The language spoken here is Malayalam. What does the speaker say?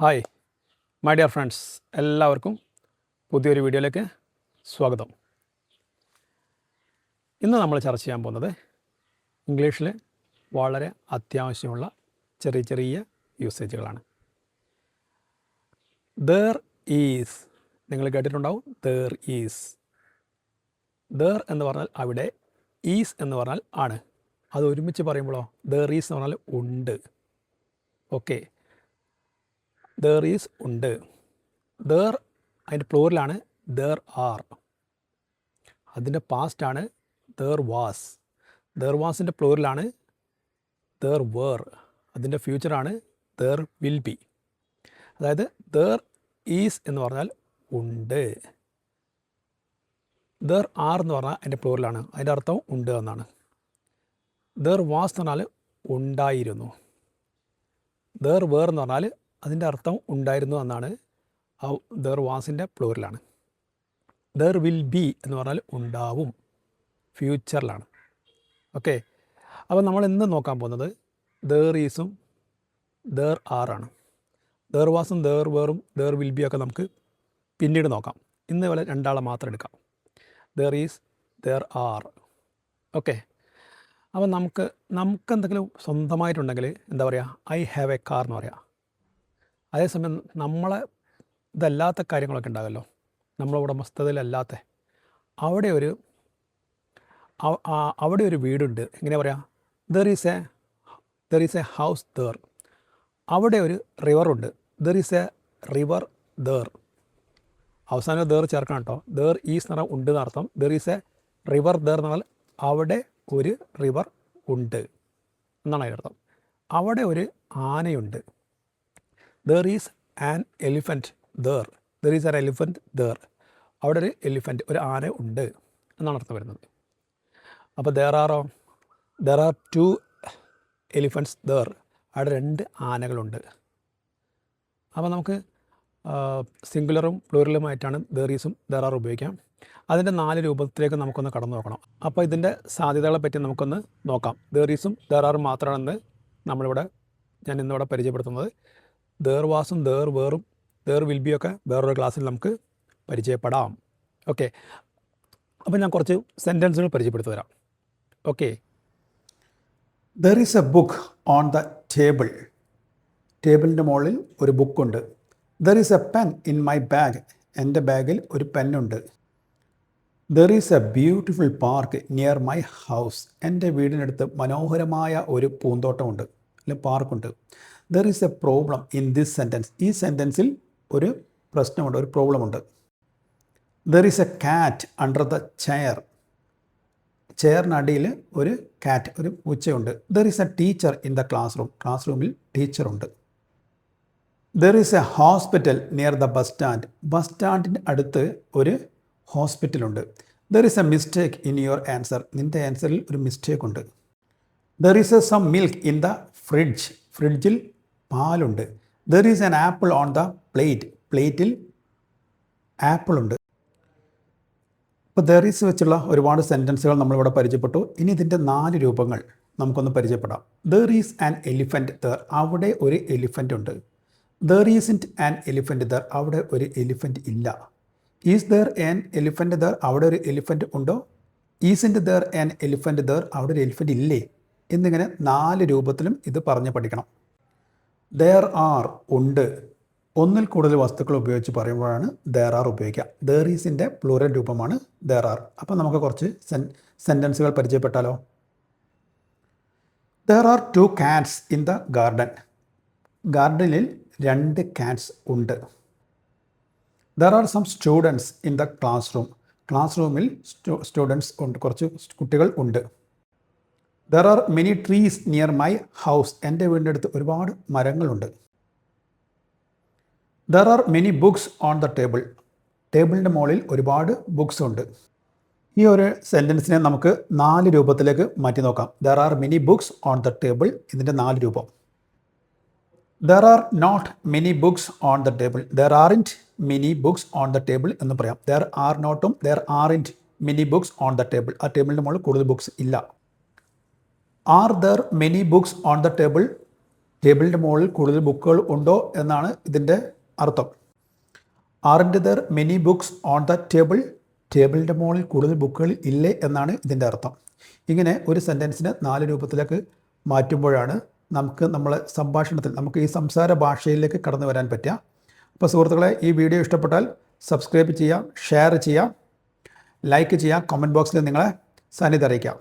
ഹായ് മൈ ഡിയർ ഫ്രണ്ട്സ്, എല്ലാവർക്കും പുതിയൊരു വീഡിയോയിലേക്ക് സ്വാഗതം. ഇന്ന് നമ്മൾ ചർച്ച ചെയ്യാൻ പോകുന്നത് ഇംഗ്ലീഷിൽ വളരെ അത്യാവശ്യമുള്ള ചെറിയ ചെറിയ യൂസേജുകളാണ്. ദർ ഈസ്, നിങ്ങൾ കേട്ടിട്ടുണ്ടാവും. ദർ ഈസ്, ദർ എന്ന് പറഞ്ഞാൽ അവിടെ, ഈസ് എന്ന് പറഞ്ഞാൽ ആണ്. അത് ഒരുമിച്ച് പറയുമ്പോഴോ ദർ ഈസ് എന്ന് പറഞ്ഞാൽ ഉണ്ട്. ഓക്കെ, ദർ ഈസ് ഉണ്ട്. ദർ അതിൻ്റെ പ്ലൂറലാണ് ദർ ആർ. അതിൻ്റെ പാസ്റ്റാണ് ദർ വാസ്. ദർ വാസിൻ്റെ പ്ലൂറലാണ് ദർ വേർ. അതിൻ്റെ ഫ്യൂച്ചറാണ് ദർ വിൽ ബി. അതായത് ദർ ഈസ് എന്ന് പറഞ്ഞാൽ ഉണ്ട്. ദർ ആർ എന്ന് പറഞ്ഞാൽ അതിൻ്റെ പ്ലൂറലാണ്. അതിൻ്റെ അർത്ഥം ഉണ്ട് എന്നാണ്. ദർ വാസ് എന്ന് പറഞ്ഞാൽ ഉണ്ടായിരുന്നു. ദർ വേർ എന്ന് പറഞ്ഞാൽ അതിൻ്റെ അർത്ഥം ഉണ്ടായിരുന്നു എന്നാണ്. ദർ വാസിൻ്റെ പ്ലൂറലാണ്. ദർ വിൽ ബി എന്ന് പറഞ്ഞാൽ ഉണ്ടാവും, ഫ്യൂച്ചറിലാണ്. ഓക്കെ, അപ്പോൾ നമ്മൾ ഇന്ന് നോക്കാൻ പോകുന്നത് ദർ ഈസും ദർ ആറാണ്. ദർ വാസും ദർ വേറും ദർ വിൽ ബി ഒക്കെ നമുക്ക് പിന്നീട് നോക്കാം. ഇന്ന് പോലെ രണ്ടാളെ മാത്രം എടുക്കാം. There is, there are. Okay, അപ്പോൾ നമുക്ക് എന്തെങ്കിലും സ്വന്തമായിട്ടുണ്ടെങ്കിൽ എന്താ പറയുക, ഐ ഹാവ് എ കാർ എന്ന് പറയാം. അതേസമയം നമ്മളെ ഇതല്ലാത്ത കാര്യങ്ങളൊക്കെ ഉണ്ടാകുമല്ലോ, നമ്മളെ ഉടമസ്ഥതയിലല്ലാത്ത, അവിടെ ഒരു വീടുണ്ട്. എങ്ങനെ പറയാം, there is a house there. അവിടെ ഒരു റിവറുണ്ട്. There is a river there. അവസാനം ദർ ചേർക്കണം കേട്ടോ. ദർ ഈസ് എന്ന് പറഞ്ഞാൽ ഉണ്ട് എന്നർത്ഥം. There is a river there എന്ന് പറഞ്ഞാൽ അവിടെ ഒരു റിവർ ഉണ്ട് എന്നാണ് അതിനർത്ഥം. അവിടെ ഒരു ആനയുണ്ട്. There is an elephant there. There is an elephant there. അവിടെ ഒരു എലിഫൻറ്റ്, ഒരു ആന ഉണ്ട് എന്നാണ് അർത്ഥം വരുന്നത്. അപ്പോൾ ദർ ആർ 2 എലിഫൻറ്റ്സ് ദർ. അവിടെ 2 ആനകളുണ്ട്. അപ്പോൾ നമുക്ക് സിംഗുലറും പ്ലൂറലുമായിട്ടാണ് ദർ ഈസും ദർ ആർ ഉപയോഗിക്കാം. അതിൻ്റെ 4 രൂപത്തിലേക്ക് നമുക്കൊന്ന് കടന്നു നോക്കണം. അപ്പോൾ ഇതിൻ്റെ സാധ്യതകളെ പറ്റി നമുക്കൊന്ന് നോക്കാം. ദർ ഈസും ദർ ആറും മാത്രമാണെന്ന് ഞാൻ ഇന്നിവിടെ പരിചയപ്പെടുത്തുന്നത്. ദർ വാസും ദർ വേറും ദർ വിൽ ബി ഒക്കെ വേറൊരു ക്ലാസ്സിൽ നമുക്ക് പരിചയപ്പെടാം. ഓക്കെ, അപ്പോൾ ഞാൻ കുറച്ച് സെൻറ്റൻസുകൾ പരിചയപ്പെടുത്തി തരാം. Okay, there is a book on the table. ടേബിളിൻ്റെ മുകളിൽ ഒരു ബുക്കുണ്ട്. There is a pen in my bag. എൻ്റെ ബാഗിൽ ഒരു പെന്നുണ്ട്. There is a beautiful park near my house. എൻ്റെ വീടിനടുത്ത് മനോഹരമായ ഒരു പൂന്തോട്ടമുണ്ട്, അല്ലെങ്കിൽ പാർക്കുണ്ട്. There is a problem in this sentence. ഈ സെൻറ്റൻസിൽ ഒരു പ്രശ്നമുണ്ട്, ഒരു പ്രോബ്ലമുണ്ട്. There is a cat under the chair. ചെയറിനടിയിൽ ഒരു കാറ്റ്, ഒരു പൂച്ചയുണ്ട്. There is A teacher in the class room. Class റൂമിൽ ടീച്ചറുണ്ട്. There is a hospital near the bus stand. Bus സ്റ്റാൻഡിൻ്റെ അടുത്ത് ഒരു ഹോസ്പിറ്റലുണ്ട്. There is a mistake in your answer. നിൻ്റെ ആൻസറിൽ ഒരു മിസ്റ്റേക്ക് ഉണ്ട്. There is a some milk in the fridge. ഫ്രിഡ്ജിൽ പാലുണ്ട്. There is an apple on the plate. പ്ലേറ്റിൽ ആപ്പിളുണ്ട്. ഇപ്പോൾ ദർ ഈസ് വെച്ചുള്ള ഒരുപാട് സെൻറ്റൻസുകൾ നമ്മളിവിടെ പരിചയപ്പെട്ടു. ഇനി ഇതിൻ്റെ 4 രൂപങ്ങൾ നമുക്കൊന്ന് പരിചയപ്പെടാം. There is an elephant there. അവിടെ ഒരു എലിഫൻ്റ് ഉണ്ട്. There isn't an elephant there. അവിടെ ഒരു എലിഫൻറ്റ് ഇല്ല. Is there an elephant there. അവിടെ ഒരു എലിഫൻറ്റ് ഉണ്ടോ? Isn't there an elephant there. അവിടെ ഒരു എലിഫൻറ്റ് ഇല്ലേ? എന്നിങ്ങനെ 4 രൂപത്തിലും ഇത് പറഞ്ഞ് പഠിക്കണം. ദർ ആർ ഉണ്ട്. ഒന്നിൽ കൂടുതൽ വസ്തുക്കൾ ഉപയോഗിച്ച് പറയുമ്പോഴാണ് ദർ ആർ ഉപയോഗിക്കുക. ദർ ഈസിൻ്റെ പ്ലൂറൽ രൂപമാണ് ദർ ആർ. അപ്പോൾ നമുക്ക് കുറച്ച് സെൻറ്റൻസുകൾ പരിചയപ്പെട്ടാലോ. There are 2 cats in the garden. ഗാർഡനിൽ 2 കാറ്റ്സ് ഉണ്ട്. There are some students in the class room. Class റൂമിൽ സ്റ്റുഡൻസ് ഉണ്ട്, കുറച്ച് കുട്ടികൾ ഉണ്ട്. There are many trees near my house. എൻ്റെ വീടിൻ്റെ അടുത്ത് ഒരുപാട് മരങ്ങളുണ്ട്. There are many books on the table. ടേബിളിൻ്റെ മുകളിൽ ഒരുപാട് ബുക്സ് ഉണ്ട്. ഈ ഒരു സെൻറ്റൻസിനെ നമുക്ക് 4 രൂപത്തിലേക്ക് മാറ്റി നോക്കാം. There are many books on the table. ഇതിൻ്റെ 4 രൂപം. There are not many books on the table. There aren't many books on the table എന്ന് പറയാം. ദർ ആർ നോട്ടും there aren't many books on the table. ആ ടേബിളിൻ്റെ മുകളിൽ കൂടുതൽ ബുക്സ് ഇല്ല. Are there many books on the table. ടേബിളിൻ്റെ മുകളിൽ കൂടുതൽ ബുക്കുകൾ ഉണ്ടോ എന്നാണ് ഇതിൻ്റെ അർത്ഥം. Aren't there many books on the table? ടേബിളിൻ്റെ മുകളിൽ കൂടുതൽ ബുക്കുകൾ ഇല്ലേ എന്നാണ് ഇതിൻ്റെ അർത്ഥം. ഇങ്ങനെ ഒരു സെൻറ്റൻസിനെ 4 രൂപത്തിലേക്ക് മാറ്റുമ്പോഴാണ് നമ്മളെ സംഭാഷണത്തിൽ നമുക്ക് ഈ സംസാര ഭാഷയിലേക്ക് കടന്നു വരാൻ പറ്റുക. അപ്പോൾ സുഹൃത്തുക്കളെ, ഈ വീഡിയോ ഇഷ്ടപ്പെട്ടാൽ സബ്സ്ക്രൈബ് ചെയ്യാം, ഷെയർ ചെയ്യാം, ലൈക്ക് ചെയ്യാം, കമൻറ്റ് ബോക്സിൽ നിങ്ങളെ സാന്നിധ്യം അറിയിക്കാം.